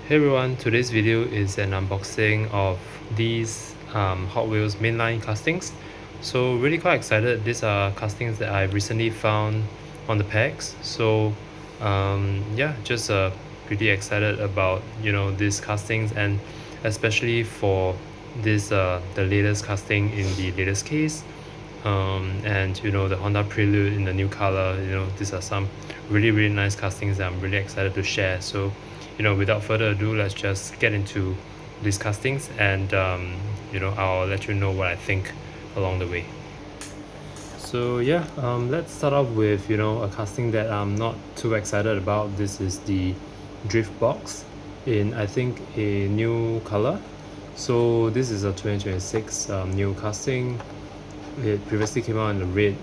Hey everyone, today's video is an unboxing of these Hot Wheels mainline castings. So really quite excited. These are castings that I recently found on the pegs. So yeah, just pretty excited about these castings, and especially for this the latest casting in the latest case. And the Honda Prelude in the new color. These are some really nice castings that I'm really excited to share. So without further ado, let's just get into these castings, and I'll let you know what I think along the way. So yeah, let's start off with a casting that I'm not too excited about. This is the drift box in, I think, a new color. So this is a 2026 new casting. It previously came out in a red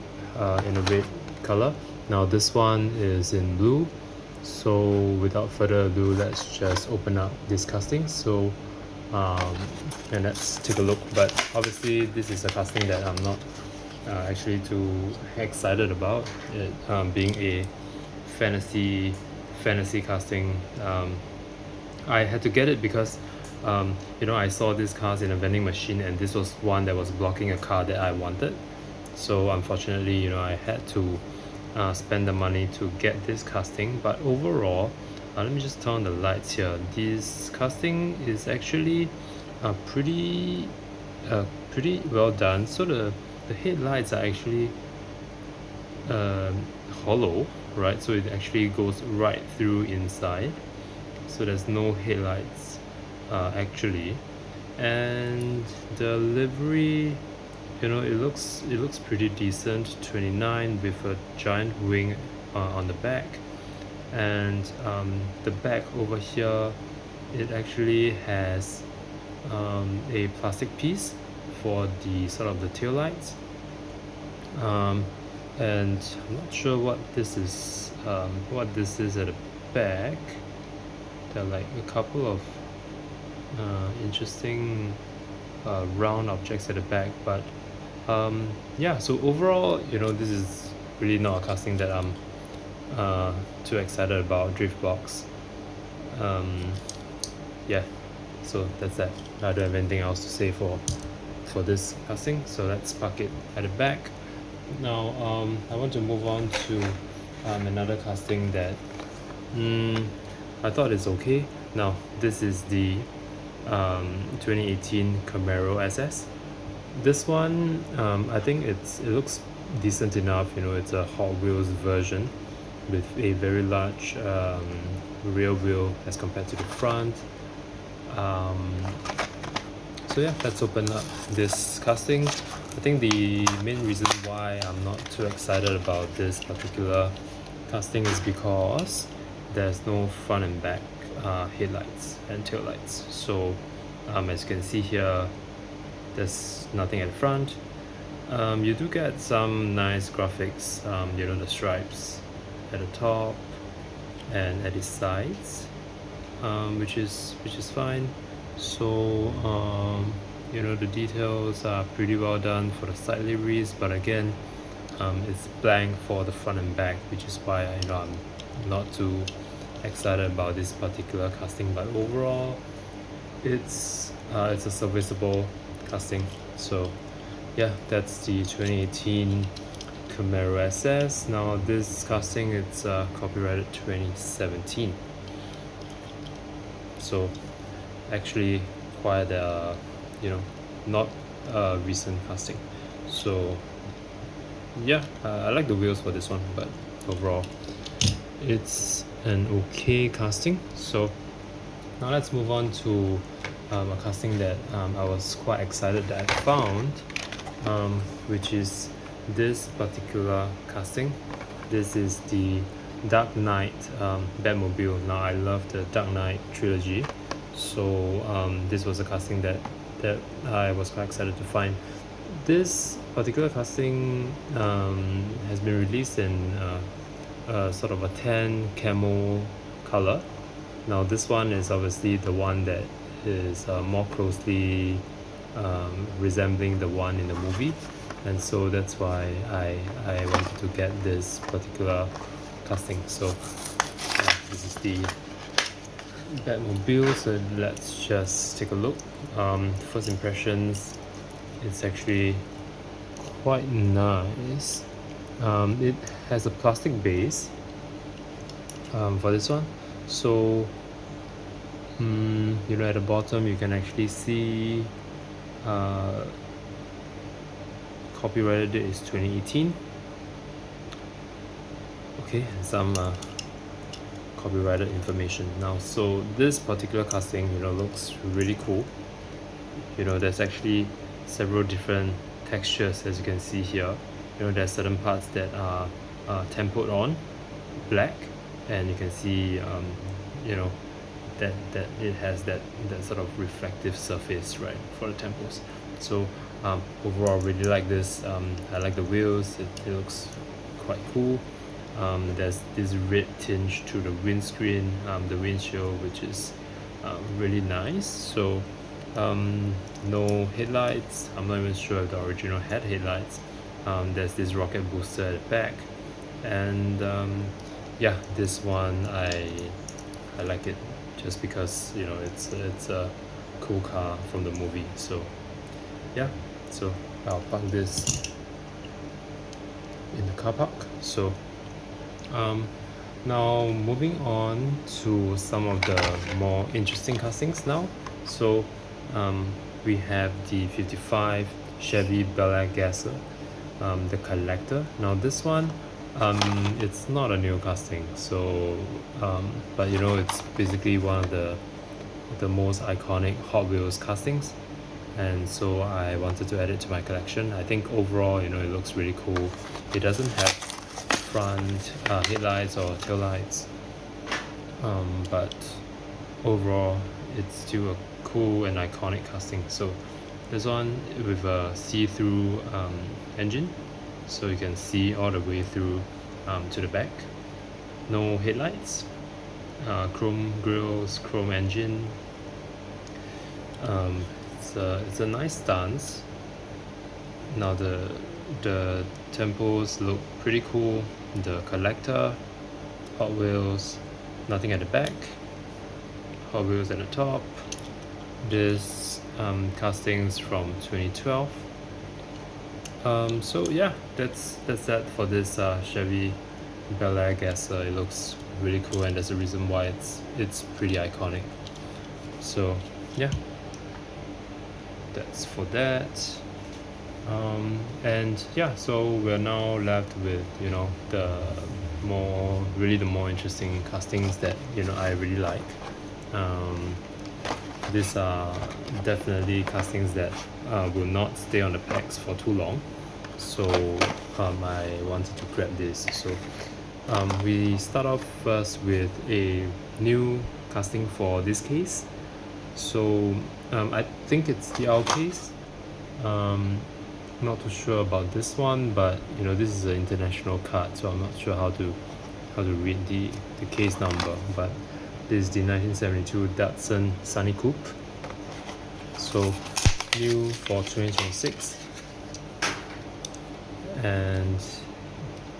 color. Now this one is in blue. So without further ado, let's just open up this casting. So and let's take a look. But obviously, this is a casting that I'm not actually too excited about. It being a fantasy casting. I had to get it because I saw these cars in a vending machine, and this was one that was blocking a car that I wanted. So unfortunately, I had to spend the money to get this casting. But overall, let me just turn on the lights here. This casting is actually pretty well done. So the headlights are actually hollow, right? So it actually goes right through inside. So there's no headlights actually, and the livery, it looks pretty decent. 29 with a giant wing on the back, and the back over here, it actually has a plastic piece for the sort of the tail lights, and I'm not sure what this is at the back. There are like a couple of interesting round objects at the back, but yeah, so overall, this is really not a casting that I'm too excited about. Drift box. Yeah, so that's that. I don't have anything else to say for this casting, so let's park it at the back. Now I want to move on to another casting that I thought is okay. Now this is the 2018 Camaro SS. This one, I think it looks decent enough. It's a Hot Wheels version with a very large rear wheel as compared to the front. So yeah, let's open up this casting. I think the main reason why I'm not too excited about this particular casting is because there's no front and back headlights and tail lights. So as you can see here, there's nothing at the front. You do get some nice graphics, the stripes at the top and at the sides, which is fine. So the details are pretty well done for the side liveries, but again, it's blank for the front and back, which is why I'm not too excited about this particular casting. But overall, it's a serviceable casting. So yeah, that's the 2018 Camaro SS. Now this casting, it's copyrighted 2017. So actually quite not a recent casting. So yeah, I like the wheels for this one, but overall it's an okay casting. So now let's move on to a casting that I was quite excited that I found, which is this particular casting. This is the Dark Knight Batmobile. Now I love the Dark Knight trilogy, so this was a casting that I was quite excited to find. This particular casting has been released in sort of a tan camo color. Now this one is obviously the one that is more closely resembling the one in the movie, and so that's why I wanted to get this particular casting. So yeah, this is the Batmobile, so let's just take a look. First impressions, it's actually quite nice. It has a plastic base for this one, so at the bottom you can actually see copyrighted date is 2018. Okay, some copyrighted information now. So this particular casting looks really cool. There's actually several different textures, as you can see here. There's certain parts that are tempered on black, and you can see that it has that sort of reflective surface, right, for the temples. So overall, I really like this. I like the wheels. It looks quite cool. There's this red tinge to the windscreen, the windshield, which is really nice. So no headlights. I'm not even sure if the original had headlights. There's this rocket booster at the back, and yeah, this one I like it just because it's a cool car from the movie. So yeah, so I'll park this in the car park. So now moving on to some of the more interesting castings now. So we have the 55 Chevy Bel Air Gasser, the collector. Now this one, it's not a new casting, so but it's basically one of the most iconic Hot Wheels castings, and so I wanted to add it to my collection. I think overall it looks really cool. It doesn't have front headlights or tail lights, but overall it's still a cool and iconic casting. So this one with a see-through engine, so you can see all the way through to the back. No headlights, chrome grills, chrome engine. It's a nice stance. Now the temples look pretty cool. The collector, Hot Wheels, nothing at the back, Hot Wheels at the top. This castings from 2012. So yeah, that's that for this Chevy Bel Air Gasser. It looks really cool, and there's a reason why it's pretty iconic. So yeah, that's for that. And yeah, so we're now left with the more interesting castings that I really like. These are definitely castings that will not stay on the pegs for too long, so I wanted to grab this. So we start off first with a new casting for this case. So I think it's the R case. Not too sure about this one, but this is an international card, so I'm not sure how to read the case number. But this is the 1972 Datsun Sunny Coupe, so new for 2026. And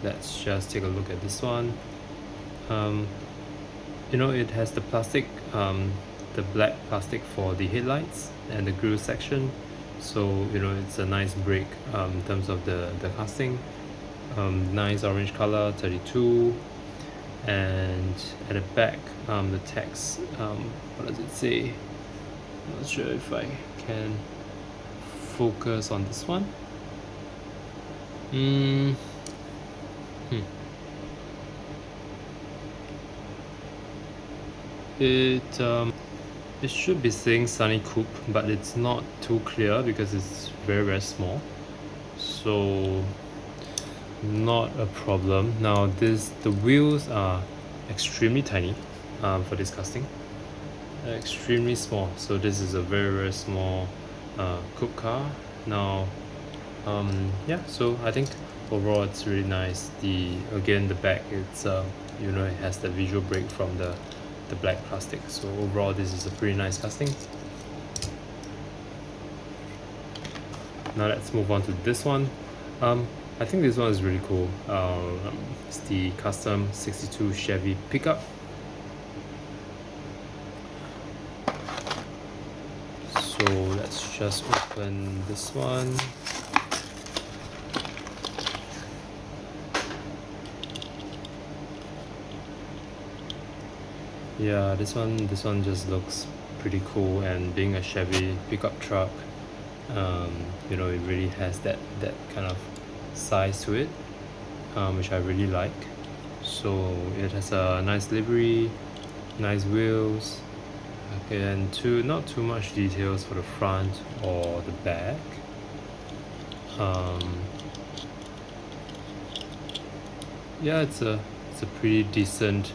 let's just take a look at this one. It has the plastic, the black plastic for the headlights and the grille section. So it's a nice break in terms of the casting. Nice orange color, 32. And at the back, the text, what does it say? Not sure if I can focus on this one. It should be saying Sunny Coupe, but it's not too clear because it's very, very small. So not a problem. Now the wheels are extremely tiny for this casting. Extremely small. So this is a very, very small coupe car. Now yeah, so I think overall it's really nice. The back, it's it has the visual break from the black plastic. So overall this is a pretty nice casting. Now let's move on to this one. I think this one is really cool. It's the custom 62 Chevy Pickup. So let's just open this one. Yeah, this one just looks pretty cool, and being a Chevy pickup truck, you know, it really has that kind of size to it, which I really like. So it has a nice livery, nice wheels, okay, and not too much details for the front or the back. Yeah, it's a pretty decent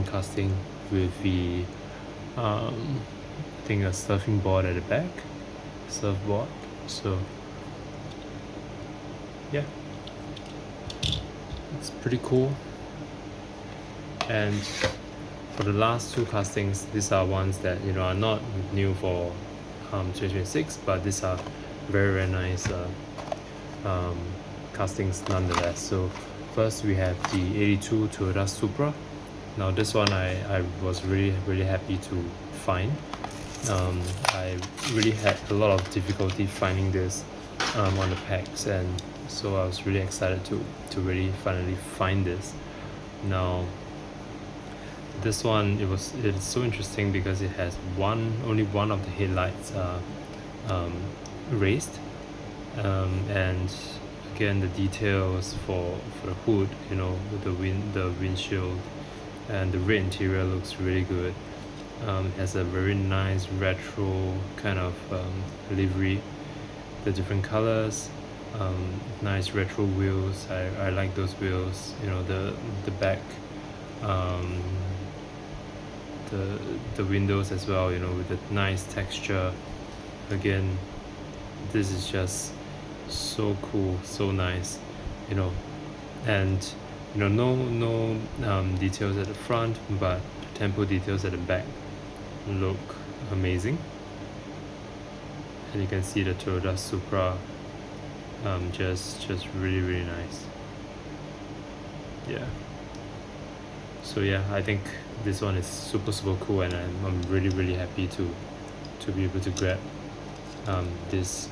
casting with the I think a surfing board at the back, surfboard. So yeah, it's pretty cool. And for the last two castings, these are ones that, you know, are not new for 2026, but these are very nice castings nonetheless. So first we have the 82 Toyota Supra. Now this one I was really happy to find. I really had a lot of difficulty finding this on the packs, and so I was really excited to really finally find this. Now this one, it's so interesting because it has only one of the headlights raised, and again the details for the hood, you know, with the windshield and the red interior looks really good. It has a very nice retro kind of livery, the different colors, nice retro wheels. I like those wheels, you know, the back, the windows as well, you know, with the nice texture. Again, this is just so cool, so nice, you know. And you know, no details at the front, but tempo details at the back look amazing. And you can see the Toyota Supra, just really nice. Yeah, so yeah, I think this one is super cool, and I'm really happy to be able to grab this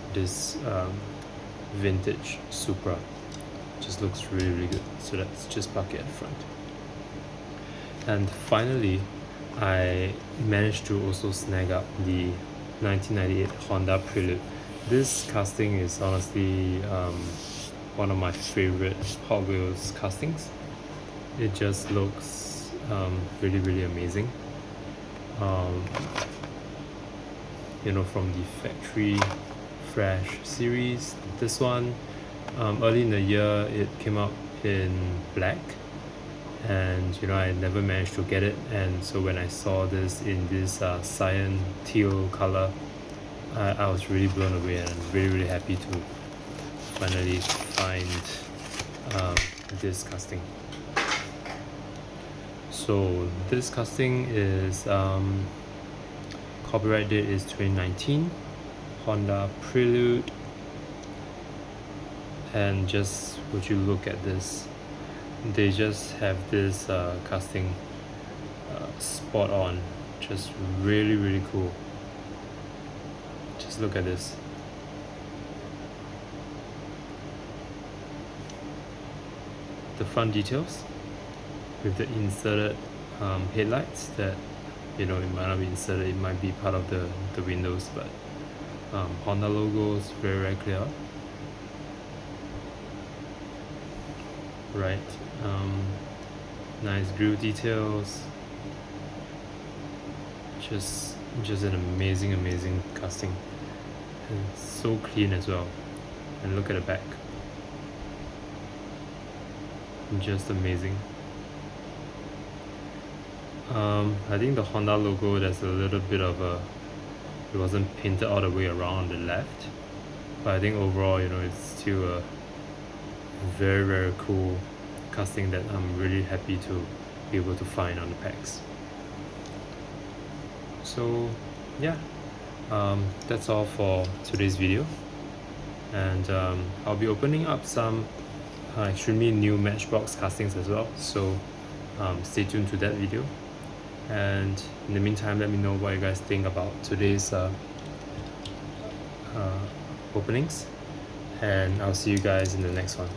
vintage Supra. Just looks really good. So let's just park it at the front. And finally, I managed to also snag up the 1998 Honda Prelude. This casting is honestly one of my favorite Hot Wheels castings. It just looks really amazing. You know, from the factory fresh series, this one, early in the year it came out in black, and you know, I never managed to get it, and so when I saw this in this cyan teal color, I was really blown away, and I'm really happy to finally find this casting. So this casting is copyright date is 2019, Honda Prelude. And just would you look at this, they just have this casting spot on, just really cool. Just look at this. The front details with the inserted headlights that, you know, it might not be inserted, it might be part of the windows, but Honda logos very clear. Right, nice grille details, just an amazing casting, and so clean as well. And look at the back, just amazing. I think the Honda logo, there's a little bit of it wasn't painted all the way around on the left, but I think overall, you know, it's still a very cool casting that I'm really happy to be able to find on the packs. So yeah, that's all for today's video, and I'll be opening up some extremely new Matchbox castings as well, so stay tuned to that video. and in the meantime, let me know what you guys think about today's openings, and I'll see you guys in the next one.